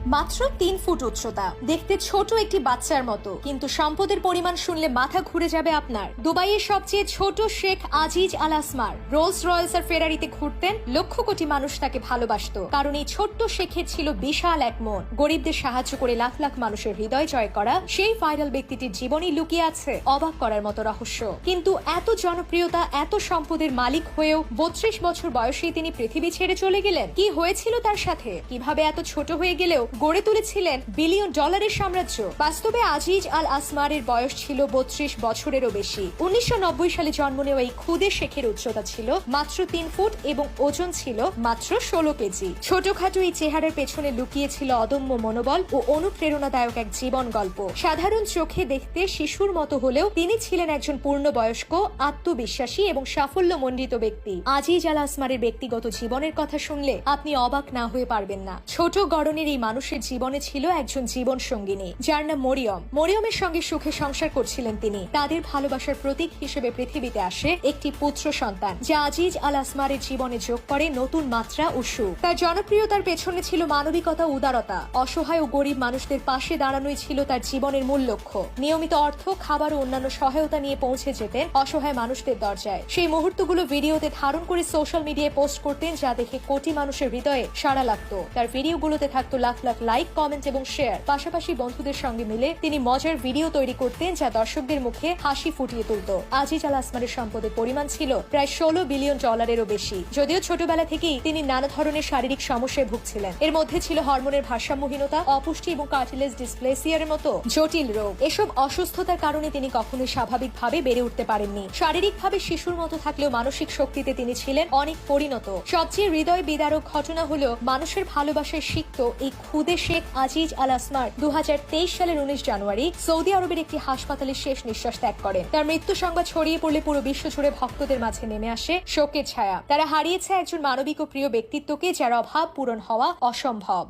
মাত্র ৩ ফুট উচ্চতা, দেখতে ছোট একটি বাচ্চার মতো, কিন্তু সম্পদের পরিমাণ শুনলে মাথা ঘুরে যাবে আপনার। দুবাইয়ের সবচেয়ে ছোট শেখ আজিজ আল আসমার রোলস রয়েলস আর ফেরারিতে ঘুরতেন। লক্ষ কোটি মানুষ তাকে ভালোবাসতো, কারণ এই ছোট্ট শেখের ছিল বিশাল এক মন। গরিবদের সাহায্য করে লাখ লাখ মানুষের হৃদয় জয় করা সেই ভাইরাল ব্যক্তিটির জীবনই লুকিয়ে আছে অবাক করার মতো রহস্য। কিন্তু এত জনপ্রিয়তা, এত সম্পদের মালিক হয়েও ৩২ বছর বয়সেই তিনি পৃথিবী ছেড়ে চলে গেলেন। কি হয়েছিল তার সাথে? কিভাবে এত ছোট হয়ে গেলেও গড়ে তুলেছিলেন বিলিয়ন ডলারের সাম্রাজ্য? বাস্তবে আজিজ আল আসমারের বয়স ছিল ৩২ বছরেরও বেশি। ১৯৯০ সালে জন্ম নেওয়া এই ক্ষুদে শেখের উচ্চতা ছিল মাত্র ৩ ফুট এবং ওজন ছিল মাত্র ১৬ কেজি। ছোটখাটো এই চেহারার পেছনে লুকিয়ে ছিল অদম্য মনোবল ও অনুপ্রেরণাদায়ক এক জীবন গল্প। সাধারণ চোখে দেখতে শিশুর মতো হলেও তিনি ছিলেন একজন পূর্ণবয়স্ক, আত্মবিশ্বাসী এবং সাফল্যমণ্ডিত ব্যক্তি। আজিজ আল আসমারের ব্যক্তিগত জীবনের কথা শুনলে আপনি অবাক না হয়ে পারবেন না। ছোট গড়নের এই মানুষের জীবনে ছিল একজন জীবন সঙ্গিনী, যার নাম মরিয়ম। মরিয়মের সঙ্গে সুখে সংসার করছিলেন তিনি। তাদের ভালোবাসার প্রতীক হিসেবে পৃথিবীতে আসে একটি পুত্র সন্তান, যা আজিজ আল আসমারের জীবনে যোগ করে নতুন মাত্রা ও সুখ। তার জনপ্রিয়তার পেছনে ছিল মানবিকতা, উদারতা। অসহায় ও গরিব মানুষদের পাশে দাঁড়ানোই ছিল তার জীবনের মূল লক্ষ্য। নিয়মিত অর্থ, খাবার ও অন্যান্য সহায়তা নিয়ে পৌঁছে যেতেন অসহায় মানুষদের দরজায়। সেই মুহূর্তগুলো ভিডিওতে ধারণ করে সোশ্যাল মিডিয়ায় পোস্ট করতেন, যা দেখে কোটি মানুষের হৃদয়ে সাড়া লাগতো। তার ভিডিওগুলোতে থাকতো লাখ লাখ লাইক, কমেন্ট এবং শেয়ার। পাশাপাশি বন্ধুদের সঙ্গে মিলে তিনি মজার ভিডিও তৈরি করতেন, যা দর্শকদের মুখে হাসি ফুটিয়ে তুলত। আজিজ আল আসমারের সম্পদের পরিমাণ ছিল প্রায় ১৬ বিলিয়ন ডলারেরও বেশি। যদিও ছোটবেলা থেকেই তিনি নানা ধরনের শারীরিক সমস্যায় ভুগছিলেন। এর মধ্যে ছিল হরমোনের ভারসাম্যহীনতা, অপুষ্টি এবং কার্টিলেজ ডিসপ্লেসিয়ার মতো জটিল রোগ। এসব অসুস্থতার কারণে তিনি কখনোই স্বাভাবিকভাবে বেড়ে উঠতে পারেননি। শারীরিকভাবে শিশুর মতো থাকলেও মানসিক শক্তিতে তিনি ছিলেন অনেক পরিণত। সবচেয়ে হৃদয় বিদারক ঘটনা হলো মানুষের ভালোবাসায় সিক্ত এই ক্ষুদে শেখ আজিজ আল আসমার ২০২৩ সালের ১৯ জানুয়ারি সৌদি আরবের একটি হাসপাতালে শেষ নিঃশ্বাস ত্যাগ করেন। তার মৃত্যু সংবাদ ছড়িয়ে পড়লে পুরো বিশ্ব জুড়ে ভক্তদের মাঝে নেমে আসে শোকের ছায়া। তারা হারিয়েছে একজন মানবিক ও প্রিয় ব্যক্তিত্বকে, যার অভাব পূরণ হওয়া অসম্ভব।